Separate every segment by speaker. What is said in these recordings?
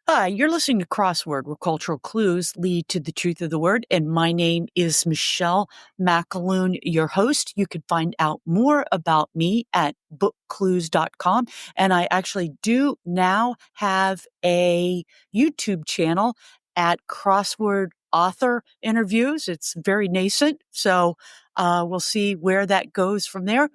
Speaker 1: Hi, you're listening to Crossword, where cultural clues lead to the truth of the word. And my name is Michelle McAloon, your host. You can find out more about me at bookclues.com. And I actually do now have a YouTube channel at Crossword Author Interviews. It's very nascent, so we'll see where that goes from there.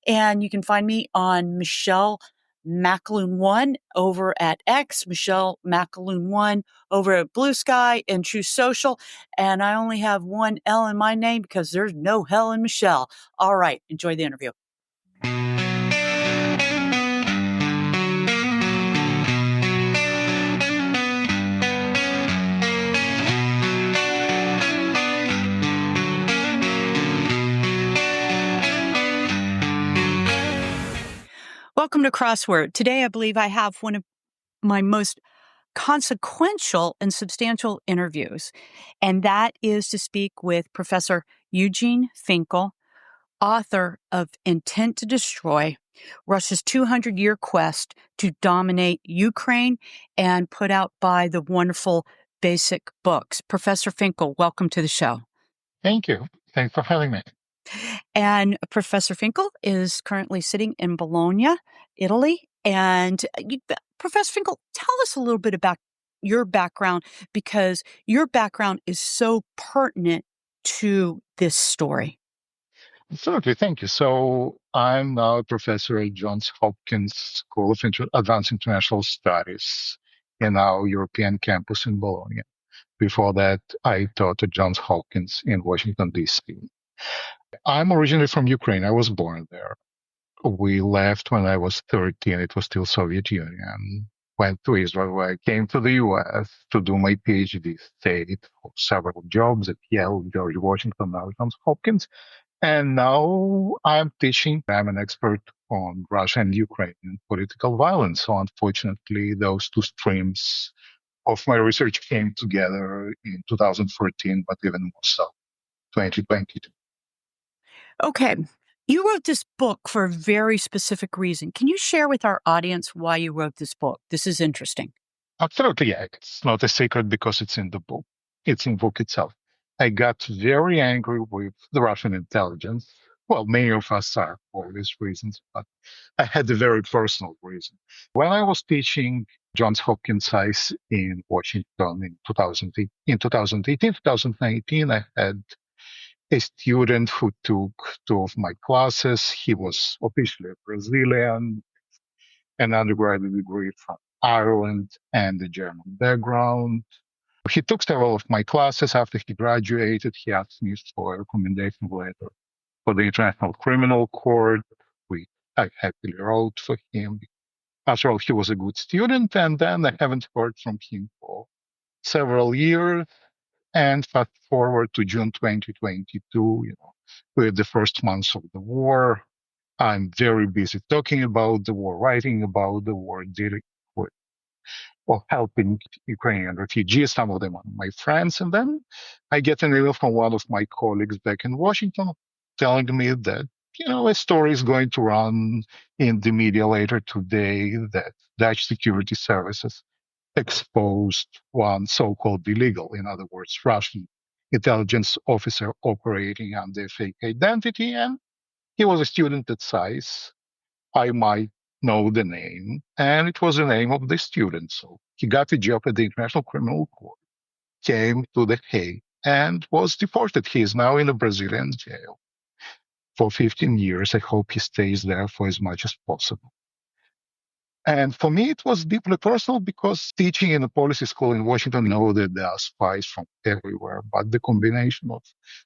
Speaker 1: And you can find me on Michelle McAloon1 over at X, Michelle McAloon1 over at Blue Sky and True Social. And I only have one L in my name because there's no hell in Michelle. All right. Enjoy the interview. Welcome to Crossword. Today, I believe I have one of my most consequential and substantial interviews, and that is to speak with Professor Eugene Finkel, author of Intent to Destroy, Russia's 200-Year Quest to Dominate Ukraine, and put out by the wonderful Basic Books. Professor Finkel, welcome to the show.
Speaker 2: Thank you. Thanks for having me.
Speaker 1: And Professor Finkel is currently sitting in Bologna, Italy. And Professor Finkel, tell us a little bit about your background, because your background is so pertinent to this story.
Speaker 2: Absolutely. Thank you. So I'm now a professor at Johns Hopkins School of Advanced International Studies in our European campus in Bologna. Before that, I taught at Johns Hopkins in Washington, D.C. I'm originally from Ukraine. I was born there. We left when I was 13. It was still Soviet Union. Went to Israel, where I came to the U.S. to do my PhD, stayed for several jobs at Yale, George Washington, now Johns Hopkins. And now I'm teaching. I'm an expert on Russia and Ukraine political violence. So unfortunately, those two streams of my research came together in 2014, but even more so, 2022.
Speaker 1: Okay. You wrote this book for a very specific reason. Can you share with our audience why you wrote this book? This is interesting.
Speaker 2: Absolutely, yeah. It's not a secret because it's in the book. It's in the book itself. I got very angry with the Russian intelligence. Well, many of us are for these reasons, but I had a very personal reason. When I was teaching Johns Hopkins Science in Washington in 2018, 2019, I had a student who took two of my classes. He was officially a Brazilian, an undergraduate degree from Ireland and a German background. He took several of my classes. After he graduated, he asked me for a recommendation letter for the International Criminal Court, which I happily wrote for him. After all, he was a good student, and then I haven't heard from him for several years. And fast forward to June 2022, with the first months of the war, I'm very busy talking about the war, writing about the war, dealing with or helping Ukrainian refugees. Some of them are my friends. And then I get an email from one of my colleagues back in Washington telling me that, a story is going to run in the media later today that Dutch security services exposed one so-called illegal, in other words, Russian intelligence officer operating under a fake identity. And he was a student at SAIS. I might know the name, and it was the name of the student. So he got a job at the International Criminal Court, came to The Hague, and was deported. He is now in a Brazilian jail for 15 years. I hope he stays there for as much as possible. And for me, it was deeply personal because teaching in a policy school in Washington, know that there are spies from everywhere. But the combination of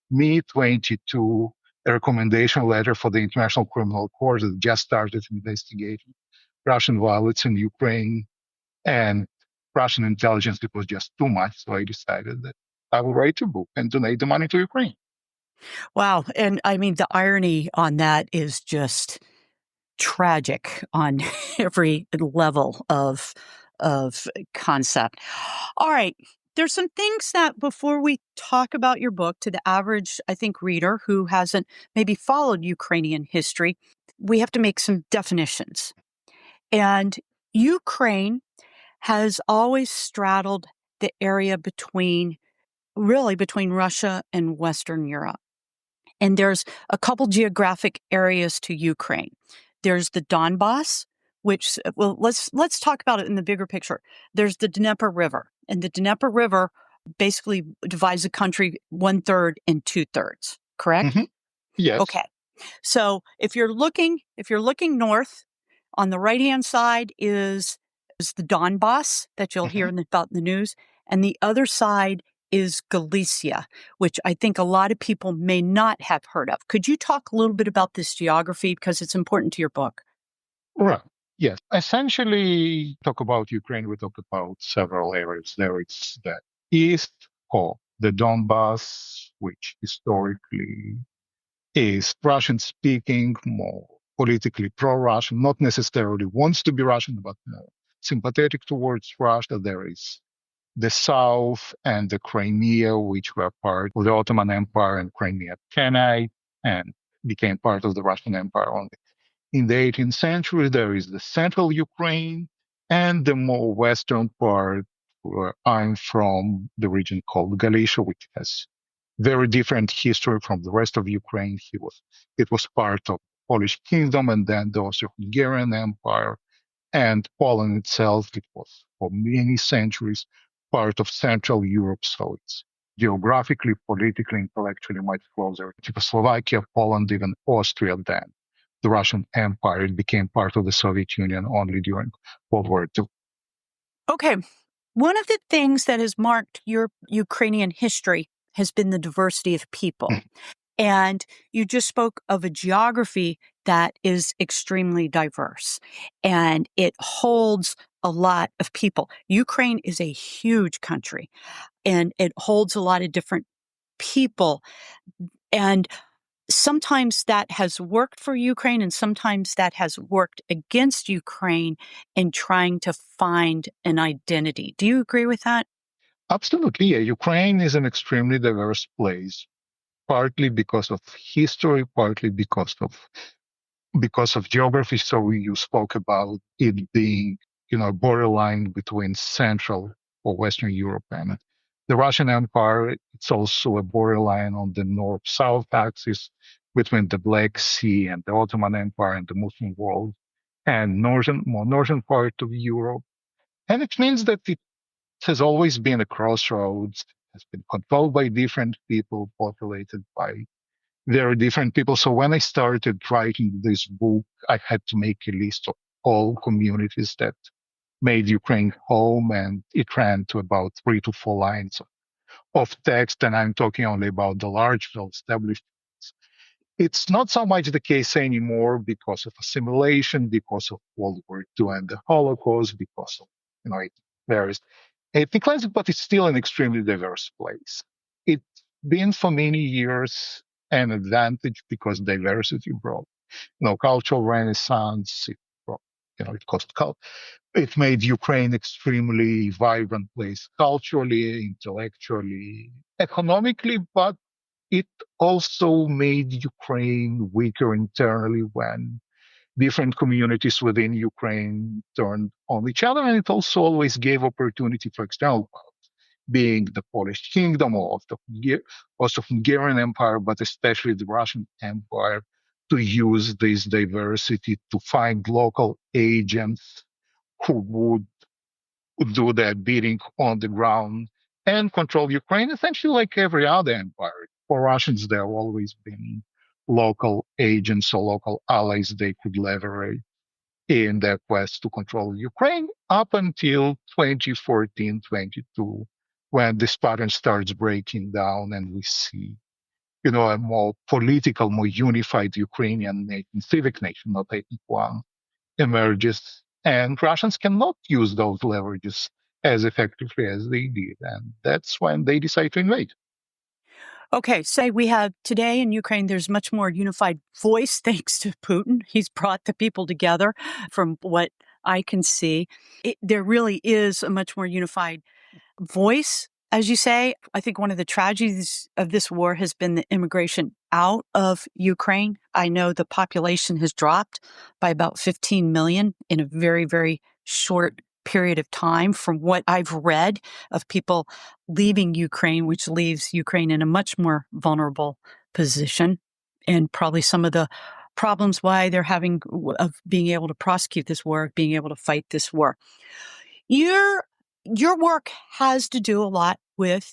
Speaker 2: me, 22, a recommendation letter for the International Criminal Court that just started investigating Russian violence in Ukraine, and Russian intelligence, it was just too much. So I decided that I will write a book and donate the money to Ukraine.
Speaker 1: Wow. And I mean, the irony on that is just tragic on every level of concept. All right. There's some things that before we talk about your book to the average, I think, reader who hasn't maybe followed Ukrainian history, we have to make some definitions. And Ukraine has always straddled the area between Russia and Western Europe. And there's a couple geographic areas to Ukraine. There's the Donbass, which let's talk about it in the bigger picture. There's the Dnieper River, and the Dnieper River basically divides the country 1/3 and 2/3. Correct?
Speaker 2: Hmm. Yes.
Speaker 1: Okay. So if you're looking north, on the right-hand side is the Donbass that you'll hear
Speaker 2: Hmm.
Speaker 1: about in the news, and the other side is Galicia, which I think a lot of people may not have heard of. Could you talk a little bit about this geography because it's important to your book?
Speaker 2: Right. Yes. Essentially, talk about Ukraine, we talk about several areas. There it's the east of the Donbass, which historically is Russian speaking, more politically pro Russian, not necessarily wants to be Russian, but sympathetic towards Russia. There is the south and the Crimea, which were part of the Ottoman Empire, and Crimea Khanate and became part of the Russian Empire only in the 18th century. There is the central Ukraine and the more western part where I'm from, the region called Galicia, which has very different history from the rest of Ukraine. It was part of Polish kingdom and then the Austro-Hungarian Empire and Poland itself. It was for many centuries part of Central Europe, so it's geographically, politically, intellectually much closer to Czechoslovakia, Poland, even Austria than the Russian Empire. It became part of the Soviet Union only during World War II.
Speaker 1: Okay. One of the things that has marked your Ukrainian history has been the diversity of people. And you just spoke of a geography that is extremely diverse and it holds a lot of people. Ukraine is a huge country and it holds a lot of different people. And sometimes that has worked for Ukraine and sometimes that has worked against Ukraine in trying to find an identity. Do you agree with that?
Speaker 2: Absolutely, yeah. Ukraine is an extremely diverse place, partly because of history, partly because of geography. So you spoke about it being, borderline between Central or Western Europe and the Russian Empire. It's also a borderline on the north-south axis between the Black Sea and the Ottoman Empire and the Muslim world and more northern part of Europe. And it means that it has always been a crossroads, has been controlled by different people, populated by very different people. So when I started writing this book, I had to make a list of all communities that made Ukraine home, and it ran to about 3 to 4 lines of text. And I'm talking only about the large, well-established. It's not so much the case anymore because of assimilation, because of World War II and the Holocaust, because of it varies ethnic cleansing, but it's still an extremely diverse place. It's been for many years an advantage because diversity brought, cultural renaissance. It brought, it cost it made Ukraine extremely vibrant place culturally, intellectually, economically, but it also made Ukraine weaker internally when different communities within Ukraine turned on each other. And it also always gave opportunity for external powers, being the Polish kingdom or the Austro-Hungarian Empire, but especially the Russian Empire, to use this diversity to find local agents who would do their bidding on the ground and control Ukraine, essentially like every other empire. For Russians, there have always been local agents or local allies they could leverage in their quest to control Ukraine up until 2014, 22, when this pattern starts breaking down and we see, a more political, more unified Ukrainian nation, civic nation, not ethnic one, emerges, and Russians cannot use those leverages as effectively as they did. And that's when they decide to invade.
Speaker 1: Okay, say we have today in Ukraine, there's much more unified voice thanks to Putin. He's brought the people together from what I can see. There really is a much more unified voice, as you say. I think one of the tragedies of this war has been the immigration out of Ukraine. I know the population has dropped by about 15 million in a very, very short period of time from what I've read of people leaving Ukraine, which leaves Ukraine in a much more vulnerable position, and probably some of the problems why they're having of being able to prosecute this war, being able to fight this war. Your your work has to do a lot with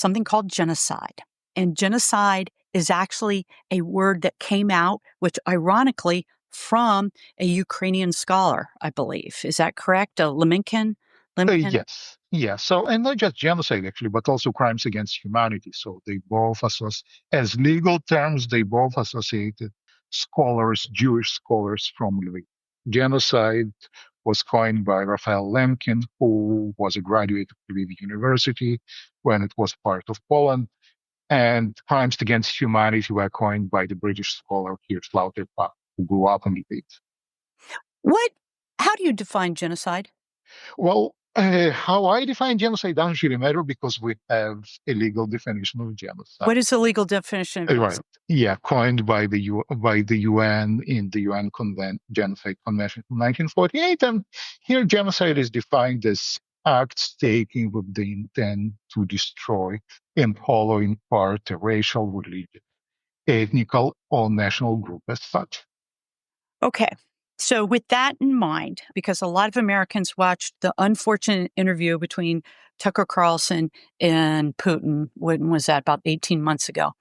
Speaker 1: something called genocide. And genocide is actually a word that came out, which ironically, from a Ukrainian scholar, I believe. Is that correct? A Lemkin? Lemkin?
Speaker 2: Yes, yes. So, and not just genocide actually, but also crimes against humanity. So they both associate, as legal terms, they both associated scholars, Jewish scholars from Lviv. Genocide was coined by Raphael Lemkin, who was a graduate of Lviv University when it was part of Poland. And crimes against humanity were coined by the British scholar Geert Slaughterpacht, who grew up in Lviv.
Speaker 1: What? How do you define genocide?
Speaker 2: Well, how I define genocide doesn't really matter because we have a legal definition of genocide.
Speaker 1: What is the legal definition of
Speaker 2: Right.
Speaker 1: genocide?
Speaker 2: Yeah, coined by the UN in the UN Genocide Convention of 1948. And here, genocide is defined as acts taken with the intent to destroy, in whole or in part, a racial, religious, ethnical, or national group as such.
Speaker 1: Okay. So, with that in mind, because a lot of Americans watched the unfortunate interview between Tucker Carlson and Putin, when was that? About 18 months ago,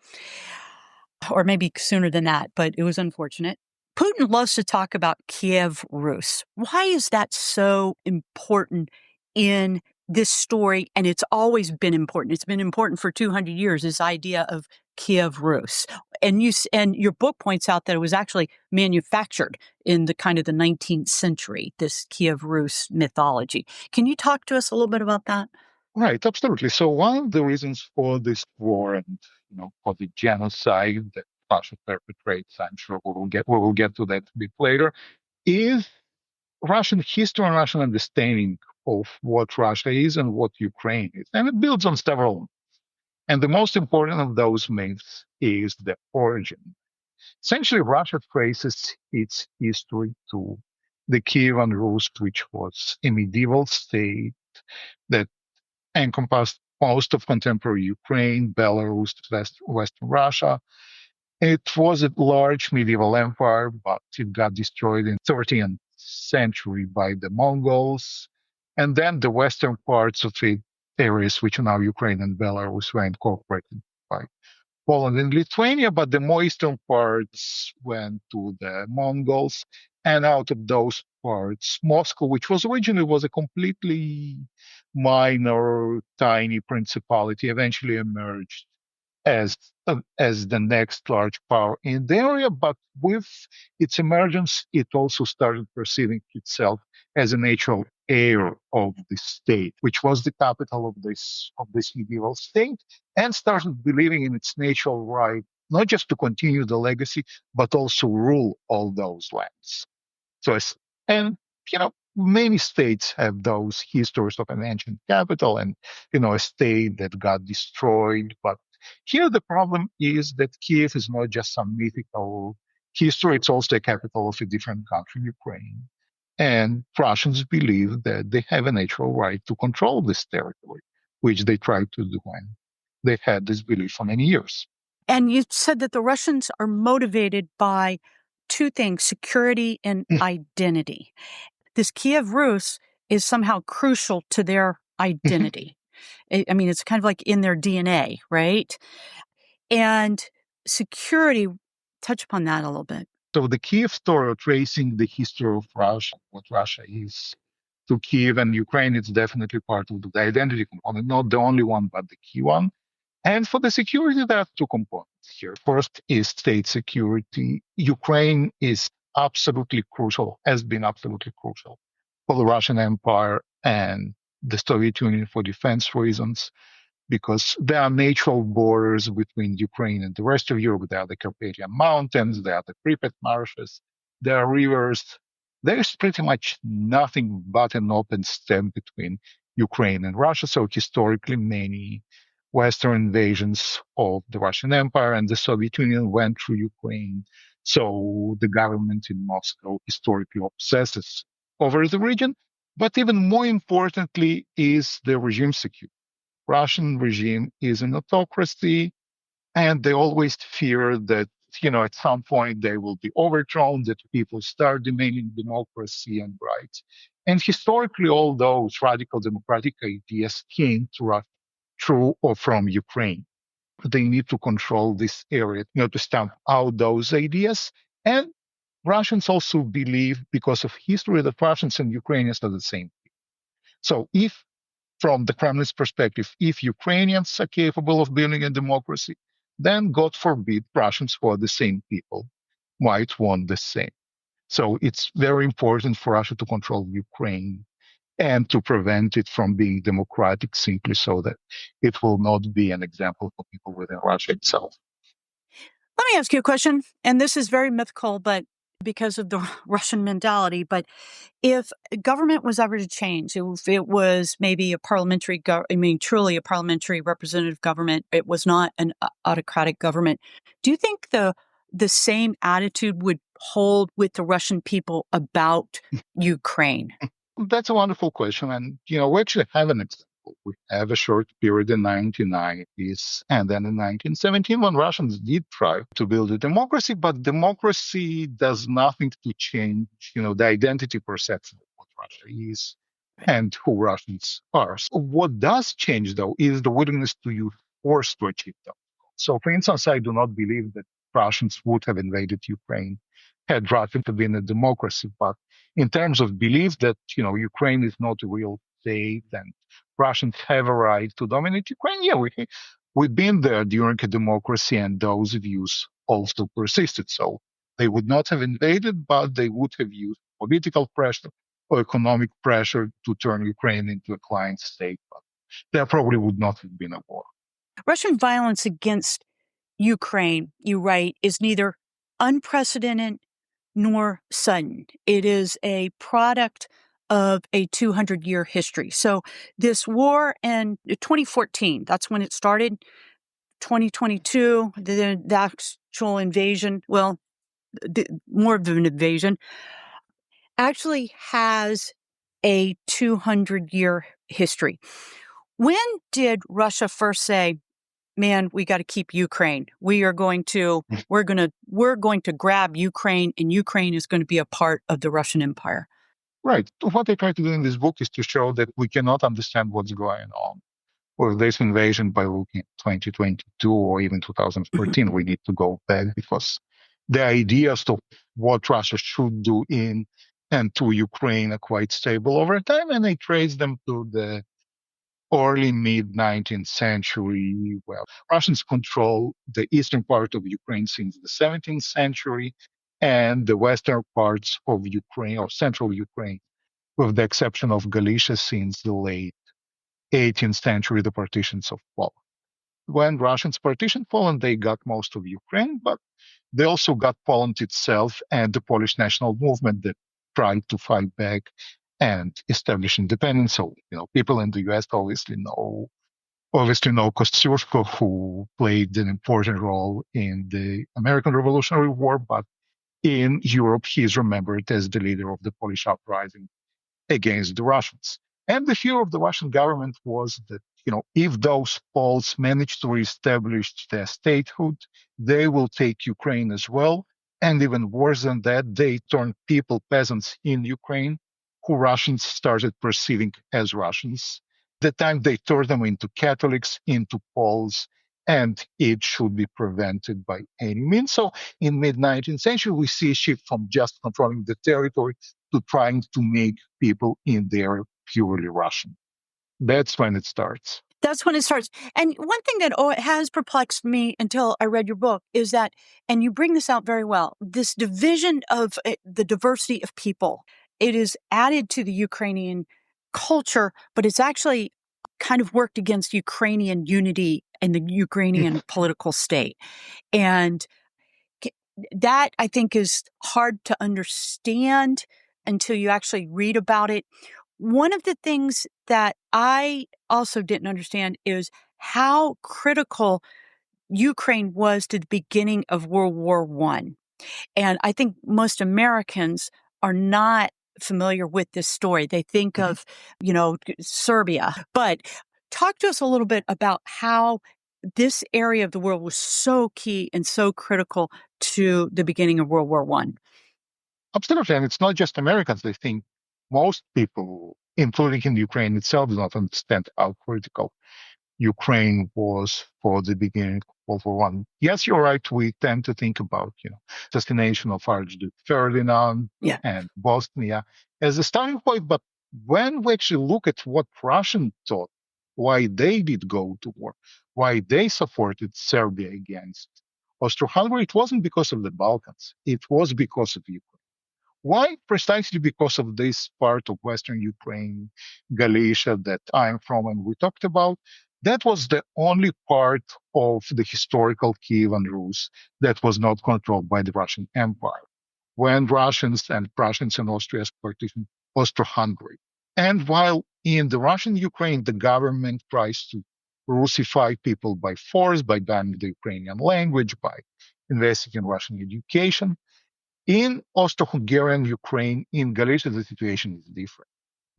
Speaker 1: or maybe sooner than that, but it was unfortunate. Putin loves to talk about Kiev Rus. Why is that so important in this story? And it's always been important. It's been important for 200 years, this idea of Kiev Rus. And your book points out that it was actually manufactured in the kind of the 19th century, this Kiev Rus mythology. Can you talk to us a little bit about that?
Speaker 2: Right, absolutely. So one of the reasons for this war and for the genocide that Russia perpetrates, I'm sure we will get to that a bit later, is Russian history and Russian understanding of what Russia is and what Ukraine is. And it builds on several. And the most important of those myths is the origin. Essentially, Russia traces its history to the Kievan Rus, which was a medieval state that encompassed most of contemporary Ukraine, Belarus, Western Russia. It was a large medieval empire, but it got destroyed in 13th century by the Mongols. And then the western parts of the areas, which are now Ukraine and Belarus, were incorporated by Poland and Lithuania, but the more eastern parts went to the Mongols. And out of those parts, Moscow, which was originally was a completely minor, tiny principality, eventually emerged as as the next large power in the area. But with its emergence, it also started perceiving itself as a natural heir of the state, which was the capital of this medieval state, and started believing in its natural right not just to continue the legacy, but also rule all those lands. So, and many states have those histories of an ancient capital and a state that got destroyed. But here the problem is that Kiev is not just some mythical history; it's also a capital of a different country, Ukraine. And Russians believe that they have a natural right to control this territory, which they tried to do, and they've had this belief for many years.
Speaker 1: And you said that the Russians are motivated by two things, security and identity. This Kiev Rus is somehow crucial to their identity. I mean, it's kind of like in their DNA, right? And security, touch upon that a little bit.
Speaker 2: So the Kiev story, tracing the history of Russia, what Russia is, to Kiev and Ukraine, it's definitely part of the identity component, not the only one, but the key one. And for the security, there are two components here. First is state security. Ukraine is absolutely crucial, has been absolutely crucial for the Russian Empire and the Soviet Union for defense reasons, because there are natural borders between Ukraine and the rest of Europe. There are the Carpathian Mountains, there are the Pripyat marshes, there are rivers. There is pretty much nothing but an open steppe between Ukraine and Russia. So historically, many Western invasions of the Russian Empire and the Soviet Union went through Ukraine. So the government in Moscow historically obsesses over the region. But even more importantly is the regime security. Russian regime is an autocracy, and they always fear that at some point they will be overthrown, that people start demanding democracy and rights. And historically, all those radical democratic ideas came to us through or from Ukraine. They need to control this area, to stamp out those ideas. And Russians also believe, because of history, that Russians and Ukrainians are the same. So if from the Kremlin's perspective, if Ukrainians are capable of building a democracy, then God forbid Russians, who are the same people, might want the same. So it's very important for Russia to control Ukraine and to prevent it from being democratic, simply so that it will not be an example for people within Russia itself.
Speaker 1: Let me ask you a question, and this is very mythical, but because of the Russian mentality, but if government was ever to change, if it was maybe a parliamentary, truly a parliamentary representative government, it was not an autocratic government. Do you think the same attitude would hold with the Russian people about Ukraine?
Speaker 2: That's a wonderful question. And, we actually have an example. We have a short period in 1990s and then in 1917 when Russians did try to build a democracy, but democracy does nothing to change, the identity perception of what Russia is and who Russians are. So what does change, though, is the willingness to use force to achieve them. So, for instance, I do not believe that Russians would have invaded Ukraine had Russia been a democracy, but in terms of belief that Ukraine is not a real state and Russians have a right to dominate Ukraine, yeah, we've been there during a democracy, and those views also persisted. So they would not have invaded, but they would have used political pressure or economic pressure to turn Ukraine into a client state. But there probably would not have been a war.
Speaker 1: Russian violence against Ukraine, you write, is neither unprecedented nor sudden. It is a product of a 200-year history. So this war in 2014, that's when it started. 2022, the actual invasion, well, more of an invasion, actually has a 200-year history. When did Russia first say, man, we got to keep Ukraine. We're going to grab Ukraine, and Ukraine is going to be a part of the Russian Empire?
Speaker 2: Right. What I try to do in this book is to show that we cannot understand what's going on with this invasion by looking at 2022 or even 2014. We need to go back, because the ideas of what Russia should do in and to Ukraine are quite stable over time, and I trace them to the early mid 19th century. Well, Russians control the eastern part of Ukraine since the 17th century, and the western parts of Ukraine, or central Ukraine, with the exception of Galicia, since the late 18th century, the partitions of Poland. When Russians partitioned Poland, they got most of Ukraine, but they also got Poland itself and the Polish national movement that tried to fight back and establish independence. So, people in the US obviously know Kosciuszko, who played an important role in the American Revolutionary War, but in Europe, he is remembered as the leader of the Polish uprising against the Russians. And the fear of the Russian government was that, if those Poles manage to reestablish their statehood, they will take Ukraine as well. And even worse than that, they turned peasants in Ukraine, who Russians started perceiving as Russians. The time they turned them into Catholics, into Poles, and it should be prevented by any means. So in mid-19th century, we see a shift from just controlling the territory to trying to make people in there purely Russian. That's when it starts.
Speaker 1: That's when it starts. And one thing that has perplexed me until I read your book is that, and you bring this out very well, this division of the diversity of people. It is added to the Ukrainian culture, but it's actually kind of worked against Ukrainian unity and the Ukrainian political state. And that, I think, is hard to understand until you actually read about it. One of the things that I also didn't understand is how critical Ukraine was to the beginning of World War I. And I think most Americans are not familiar with this story. They think
Speaker 2: Mhm.
Speaker 1: of, Serbia. But talk to us a little bit about how this area of the world was so key and so critical to the beginning of World War One.
Speaker 2: Absolutely. And it's not just Americans. I think most people, including in Ukraine itself, do not understand how critical Ukraine was for the beginning of World War One. Yes, you're right. We tend to think about, assassination of Archduke Ferdinand
Speaker 1: Yeah.
Speaker 2: and Bosnia as a starting point, but when we actually look at what Russians thought, why they did go to war, why they supported Serbia against Austro-Hungary, it wasn't because of the Balkans. It was because of Ukraine. Why? Precisely because of this part of Western Ukraine, Galicia, that I'm from and we talked about. That was the only part of the historical Kievan Rus that was not controlled by the Russian Empire when Russians and Prussians and Austria partitioned Austro-Hungary. And while in the Russian Ukraine, the government tries to Russify people by force, by banning the Ukrainian language, by investing in Russian education, in Austro-Hungarian Ukraine, in Galicia, the situation is different.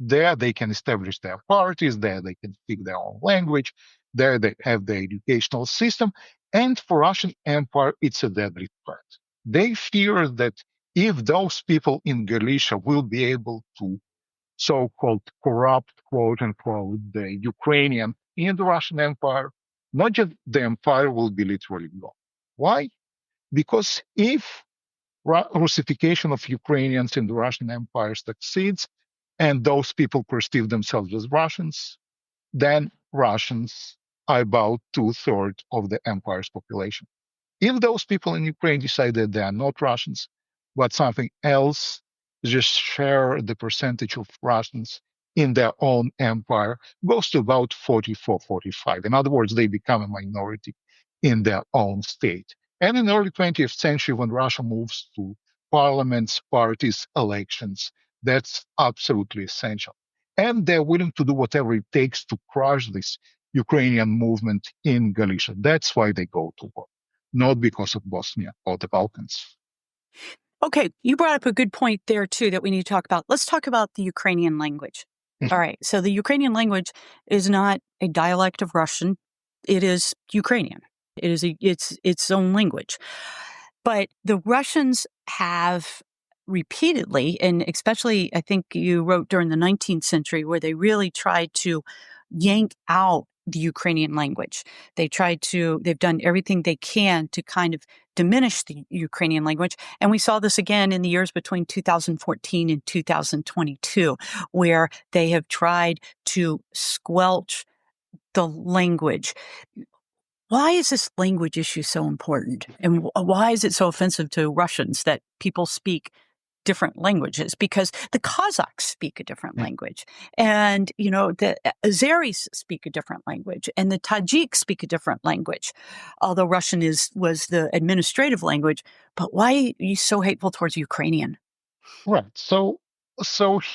Speaker 2: There they can establish their parties, there they can speak their own language, there they have their educational system. And for Russian Empire, it's a deadly threat. They fear that if those people in Galicia will be able to so-called corrupt, quote unquote, the Ukrainian in the Russian Empire, not just the empire will be literally gone. Why? Because if Russification of Ukrainians in the Russian Empire succeeds, and those people perceive themselves as Russians, then Russians are about two-thirds of the empire's population. If those people in Ukraine decide that they are not Russians, but something else, just share the percentage of Russians in their own empire goes to about 44, 45. In other words, they become a minority in their own state. And in the early 20th century, when Russia moves to parliaments, parties, elections, that's absolutely essential. And they're willing to do whatever it takes to crush this Ukrainian movement in Galicia. That's why they go to war, not because of Bosnia or the Balkans.
Speaker 1: Okay, you brought up a good point there too that we need to talk about. Let's talk about the Ukrainian language. All
Speaker 2: Mhm.
Speaker 1: right, so the Ukrainian language is not a dialect of Russian. It is Ukrainian. It's its own language. But the Russians have repeatedly, and especially I think you wrote during the 19th century, where they really tried to yank out the Ukrainian language. They've done everything they can to kind of diminish the Ukrainian language. And we saw this again in the years between 2014 and 2022, where they have tried to squelch the language. Why is this language issue so important? And why is it so offensive to Russians that people speak different languages? Because the Kazakhs speak a different language, and the Azeris speak a different language, and the Tajiks speak a different language. Although Russian was the administrative language, but why are you so hateful towards Ukrainian?
Speaker 2: Right. So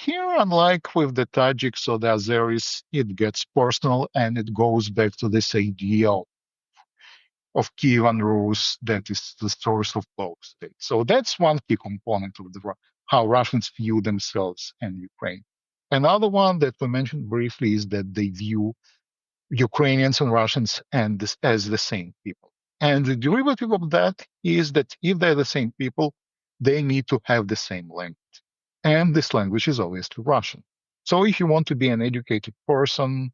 Speaker 2: here, unlike with the Tajiks or the Azeris, it gets personal and it goes back to this idea of Kievan Rus that is the source of both states. So that's one key component of how Russians view themselves and Ukraine. Another one that we mentioned briefly is that they view Ukrainians and Russians as the same people. And the derivative of that is that if they're the same people, they need to have the same language. And this language is obviously Russian. So if you want to be an educated person,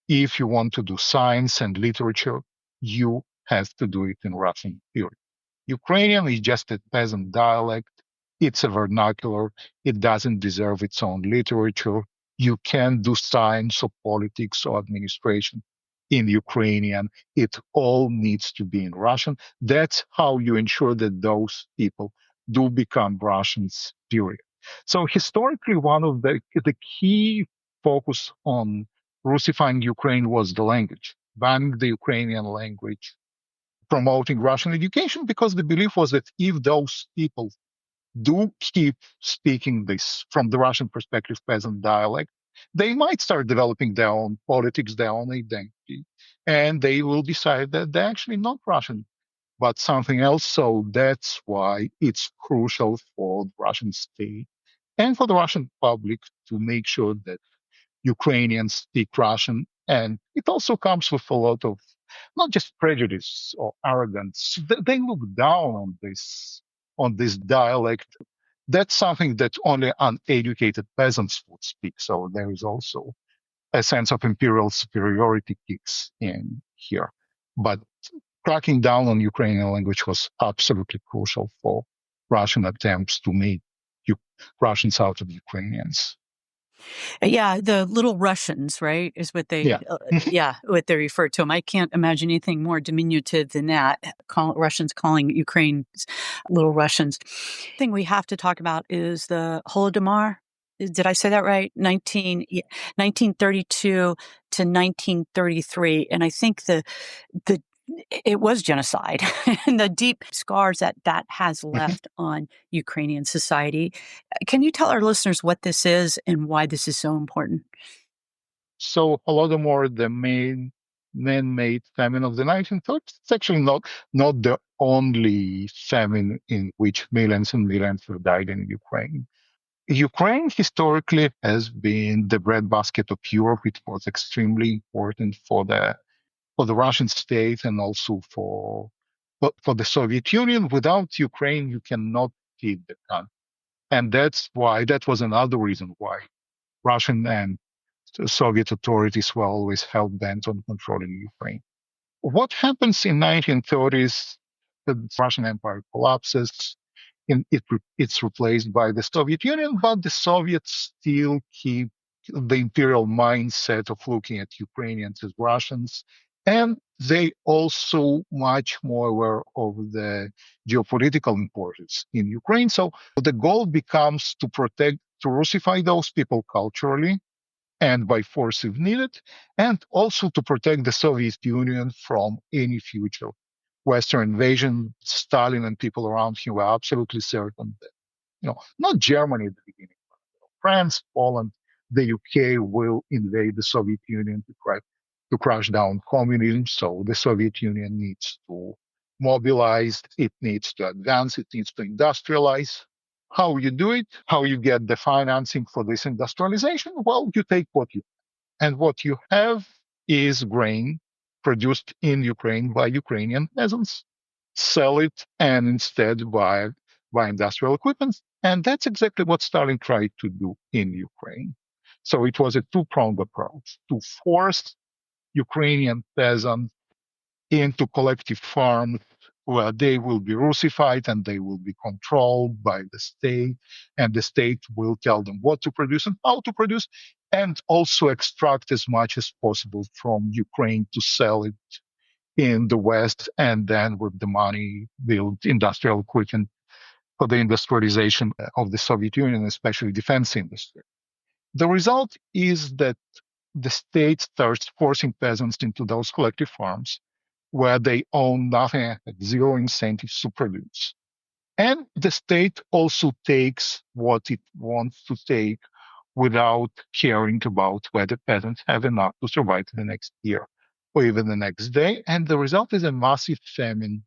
Speaker 2: if you want to do science and literature, you have to do it in Russian, period. Ukrainian is just a peasant dialect. It's a vernacular. It doesn't deserve its own literature. You can't do science or politics or administration in Ukrainian. It all needs to be in Russian. That's how you ensure that those people do become Russians, period. So historically, one of the key focus on Russifying Ukraine was the language, banning the Ukrainian language, promoting Russian education, because the belief was that if those people do keep speaking this from the Russian perspective peasant dialect, they might start developing their own politics, their own identity, and they will decide that they're actually not Russian, but something else. So that's why it's crucial for the Russian state and for the Russian public to make sure that Ukrainians speak Russian. And it also comes with a lot of not just prejudice or arrogance. They look down on this dialect. That's something that only uneducated peasants would speak. So there is also a sense of imperial superiority kicks in here. But cracking down on Ukrainian language was absolutely crucial for Russian attempts to make Russians out of Ukrainians.
Speaker 1: Yeah, the little Russians, right, is what
Speaker 2: Yeah.
Speaker 1: what they refer to them. I can't imagine anything more diminutive than that, Russians calling Ukraine little Russians. Thing we have to talk about is the Holodomor. Did I say that right? 1932 to 1933, and I think the it was genocide and the deep scars that that has left on Ukrainian society. Can you tell our listeners what this is and why this is so important?
Speaker 2: So Holodomor, the main man-made famine of the 1930s, it's actually not the only famine in which millions and millions have died in Ukraine. Ukraine historically has been the breadbasket of Europe. It was extremely important for the Russian state and also for the Soviet Union. Without Ukraine, you cannot feed the country, and that was another reason why Russian and Soviet authorities were always hell bent on controlling Ukraine. What happens in 1930s? The Russian Empire collapses. It's replaced by the Soviet Union, but the Soviets still keep the imperial mindset of looking at Ukrainians as Russians, and they also much more aware of the geopolitical importance in Ukraine. So the goal becomes to Russify those people culturally and by force if needed, and also to protect the Soviet Union from any future Western invasion. Stalin and people around him were absolutely certain that, not Germany at the beginning, but France, Poland, the UK will invade the Soviet Union to crush down communism. So the Soviet Union needs to mobilize, it needs to advance, it needs to industrialize. How you do it, how you get the financing for this industrialization? Well, you take what you have is grain produced in Ukraine by Ukrainian peasants, sell it and instead buy industrial equipment. And that's exactly what Stalin tried to do in Ukraine. So it was a two-pronged approach to force Ukrainian peasants into collective farms where they will be Russified and they will be controlled by the state, and the state will tell them what to produce and how to produce, and also extract as much as possible from Ukraine to sell it in the West, and then with the money build industrial equipment for the industrialization of the Soviet Union, especially defense industry. The result is that the state starts forcing peasants into those collective farms where they own nothing, have zero incentives to produce. And the state also takes what it wants to take without caring about whether peasants have enough to survive the next year or even the next day. And the result is a massive famine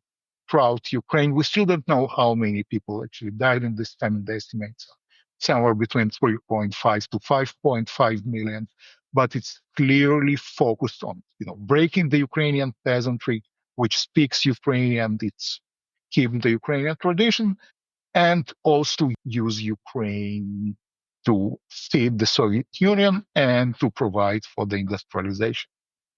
Speaker 2: throughout Ukraine. We still don't know how many people actually died in this famine. The estimates are somewhere between 3.5 to 5.5 million. But it's clearly focused on, breaking the Ukrainian peasantry, which speaks Ukrainian. It's keeping the Ukrainian tradition, and also use Ukraine to feed the Soviet Union and to provide for the industrialization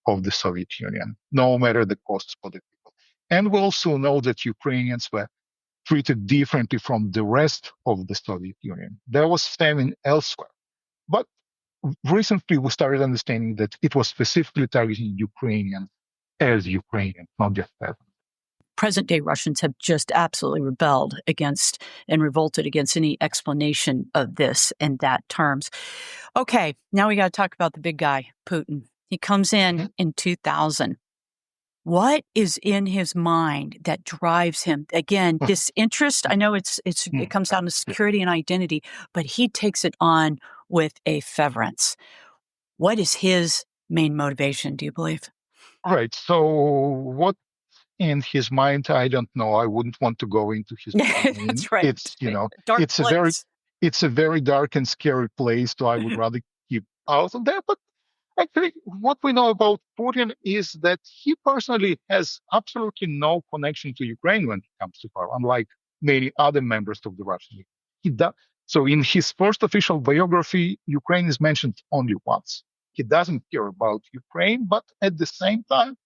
Speaker 2: of the Soviet Union, no matter the costs for the people. And we also know that Ukrainians were treated differently from the rest of the Soviet Union. There was famine elsewhere. But recently we started understanding that it was specifically targeting Ukrainians as Ukrainians, not just peasants.
Speaker 1: Present day Russians have just absolutely rebelled against and revolted against any explanation of this and that terms. Okay, now we got to talk about the big guy, Putin. He comes in 2000. What is in his mind that drives him? Again, disinterest. I know it comes down to security and identity, but he takes it on with a fervence. What is his main motivation, do you believe?
Speaker 2: Right. So what in his mind, I don't know. I wouldn't want to go into his brain.
Speaker 1: That's right.
Speaker 2: It's,
Speaker 1: Dark
Speaker 2: it's a very
Speaker 1: place.
Speaker 2: It's a very dark and scary place, so I would rather keep out of there. But actually, what we know about Putin is that he personally has absolutely no connection to Ukraine when it comes to power, unlike many other members of the Russian elite. He does. So in his first official biography, Ukraine is mentioned only once. He doesn't care about Ukraine, but at the same time,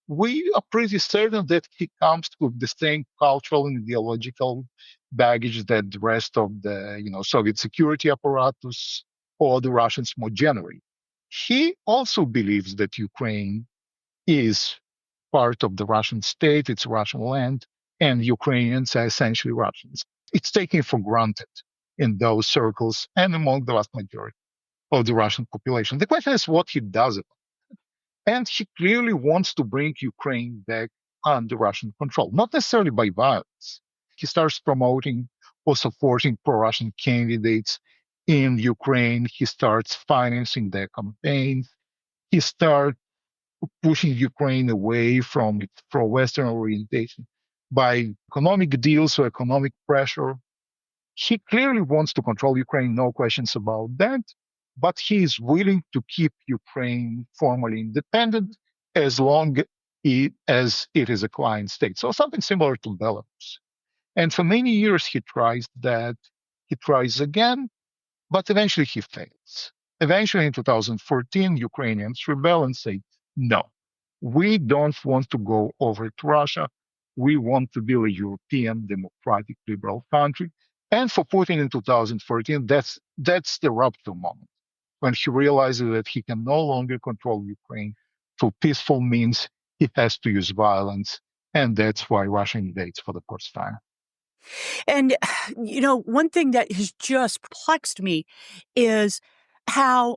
Speaker 2: we are pretty certain that he comes with the same cultural and ideological baggage that the rest of the Soviet security apparatus or the Russians more generally. He also believes that Ukraine is part of the Russian state, it's Russian land, and Ukrainians are essentially Russians. It's taken for granted in those circles and among the vast majority of the Russian population. The question is what he does about it. And he clearly wants to bring Ukraine back under Russian control, not necessarily by violence. He starts promoting or supporting pro Russian candidates in Ukraine. He starts financing their campaigns. He starts pushing Ukraine away from its pro Western orientation by economic deals or economic pressure. He clearly wants to control Ukraine, no questions about that, but he is willing to keep Ukraine formally independent as long as it is a client state. So something similar to Belarus. And for many years, he tries that. He tries again, but eventually he fails. Eventually, in 2014, Ukrainians rebel and say, no, we don't want to go over to Russia. We want to be a European, democratic, liberal country. And for Putin in 2014, that's the rupture moment when he realizes that he can no longer control Ukraine through peaceful means. He has to use violence. And that's why Russia invades for the first time.
Speaker 1: And, one thing that has just perplexed me is how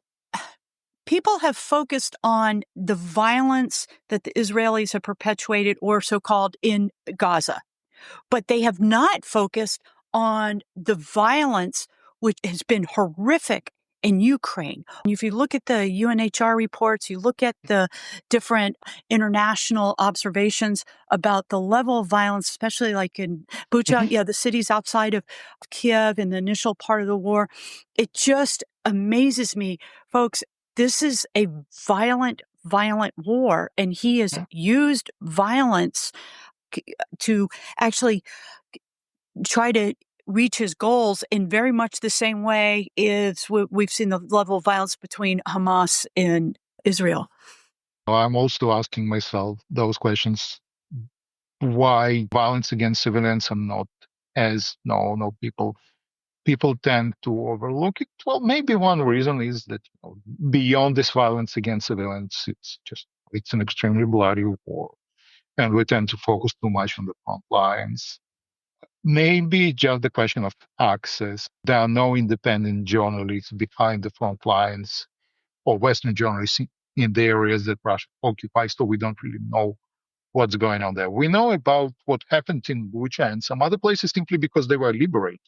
Speaker 1: people have focused on the violence that the Israelis have perpetuated or so called in Gaza, but they have not focused on the violence which has been horrific in Ukraine. If you look at the UNHR reports, you look at the different international observations about the level of violence, especially like in Bucha,
Speaker 2: Mhm.
Speaker 1: the cities outside of Kiev in the initial part of the war, it just amazes me, folks. This is a violent war, and he has used violence to actually try to reach his goals in very much the same way as we've seen the level of violence between Hamas and Israel.
Speaker 2: I'm also asking myself those questions. Why violence against civilians are not as no people tend to overlook it. Well, maybe one reason is that beyond this violence against civilians, it's an extremely bloody war, and we tend to focus too much on the front lines. Maybe just the question of access. There are no independent journalists behind the front lines or Western journalists in the areas that Russia occupies, so we don't really know what's going on there. We know about what happened in Bucha and some other places simply because they were liberated.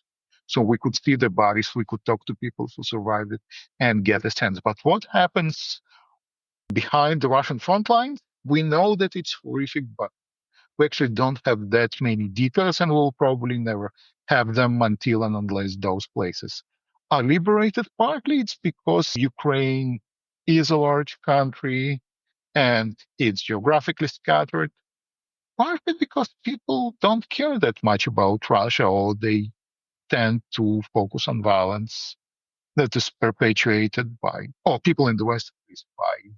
Speaker 2: So we could see the bodies, we could talk to people who survived it and get a sense. But what happens behind the Russian front lines? We know that it's horrific, but we actually don't have that many details, and we'll probably never have them until and unless those places are liberated. Partly it's because Ukraine is a large country and it's geographically scattered. Partly because people don't care that much about Russia, or they tend to focus on violence that is perpetuated by, or people in the West, at least, by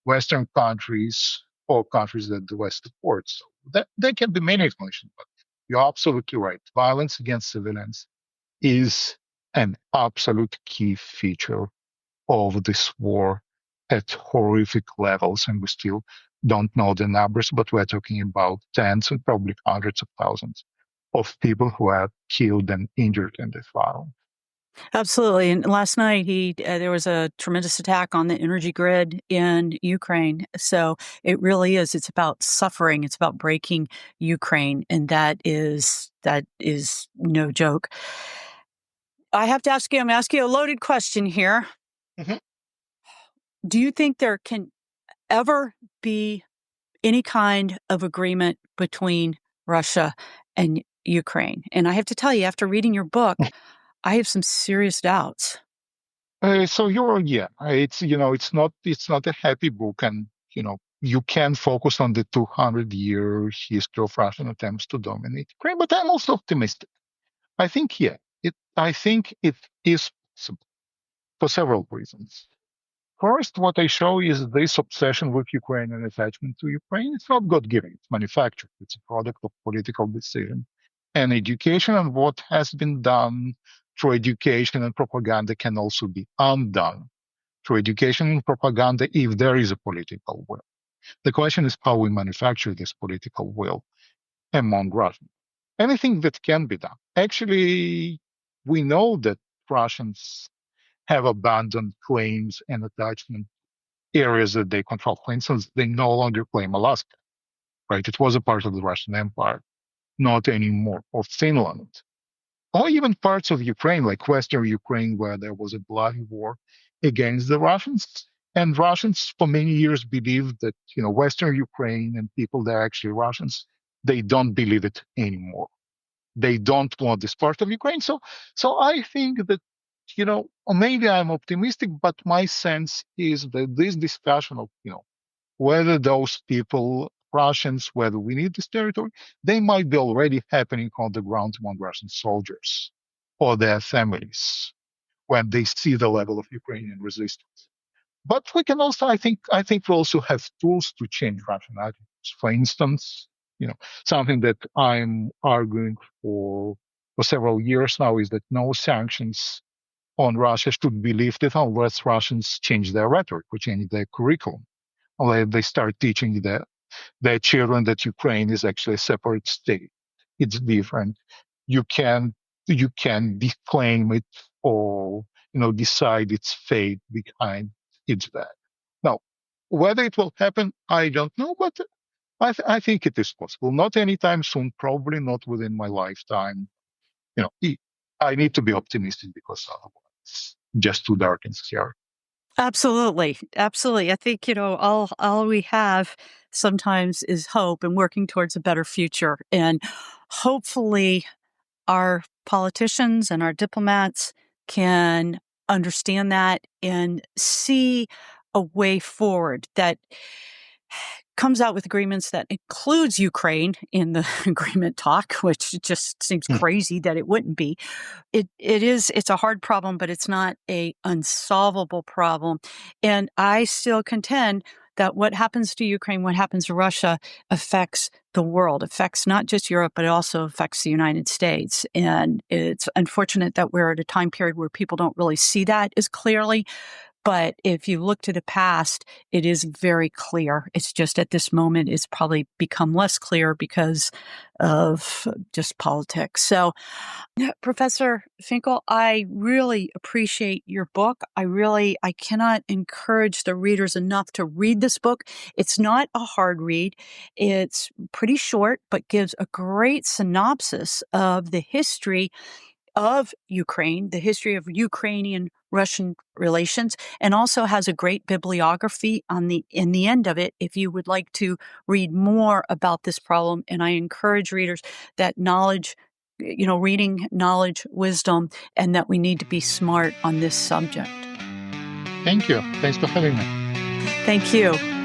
Speaker 2: Western countries or countries that the West supports. So that there can be many explanations, but you're absolutely right. Violence against civilians is an absolute key feature of this war at horrific levels, and we still don't know the numbers, but we're talking about tens and probably hundreds of thousands of people who are killed and injured in this violence.
Speaker 1: Absolutely. And last night, there was a tremendous attack on the energy grid in Ukraine. So it really is. It's about suffering. It's about breaking Ukraine, and that is no joke. I have to ask you. I'm asking you a loaded question here.
Speaker 2: Mhm.
Speaker 1: Do you think there can ever be any kind of agreement between Russia and Ukraine? And I have to tell you, after reading your book, I have some serious doubts.
Speaker 2: So it's not a happy book, and you can focus on the 200-year history of Russian attempts to dominate Ukraine. But I'm also optimistic. I think it is possible for several reasons. First, what I show is this obsession with Ukraine and attachment to Ukraine. It's not God-given, it's manufactured. It's a product of political decision and education. And what has been done through education and propaganda can also be undone through education and propaganda if there is a political will. The question is how we manufacture this political will among Russians. Anything that can be done. Actually, we know that Russians have abandoned claims and attachment areas that they control. For instance, they no longer claim Alaska, right? It was a part of the Russian Empire, not anymore, or Finland, or even parts of Ukraine, like Western Ukraine, where there was a bloody war against the Russians. And Russians, for many years, believed that Western Ukraine and people that are actually Russians, they don't believe it anymore. They don't want this part of Ukraine. So I think that or maybe I'm optimistic, but my sense is that this discussion of whether those people, Russians, whether we need this territory, they might be already happening on the ground among Russian soldiers or their families when they see the level of Ukrainian resistance. But we can also, I think we also have tools to change Russian attitudes. For instance, something that I'm arguing for several years now is that no sanctions on Russia should be lifted unless Russians change their rhetoric or change their curriculum, unless they start teaching their children that Ukraine is actually a separate state. It's different. You can you can declaim it or decide its fate behind its back. Now, whether it will happen, I don't know, but I think it is possible. Not anytime soon, probably not within my lifetime. You know, e- I need to be optimistic because otherwise, it's just too dark and scary.
Speaker 1: Absolutely. Absolutely. I think, all we have sometimes is hope and working towards a better future. And hopefully our politicians and our diplomats can understand that and see a way forward that comes out with agreements that includes Ukraine in the agreement talk, which just seems
Speaker 2: Hmm.
Speaker 1: crazy that it wouldn't be. It's a hard problem, but it's not a unsolvable problem. And I still contend that what happens to Ukraine, what happens to Russia affects the world, affects not just Europe, but it also affects the United States. And it's unfortunate that we're at a time period where people don't really see that as clearly. But if you look to the past, it is very clear. It's just at this moment, it's probably become less clear because of just politics. So, yeah, Professor Finkel, I really appreciate your book. I cannot encourage the readers enough to read this book. It's not a hard read. It's pretty short, but gives a great synopsis of the history of Ukraine, the history of Ukrainian Russian relations, and also has a great bibliography on the in the end of it if you would like to read more about this problem. And I encourage readers that knowledge, reading knowledge, wisdom, and that we need to be smart on this subject.
Speaker 2: Thank you. Thanks for having me.
Speaker 1: Thank you.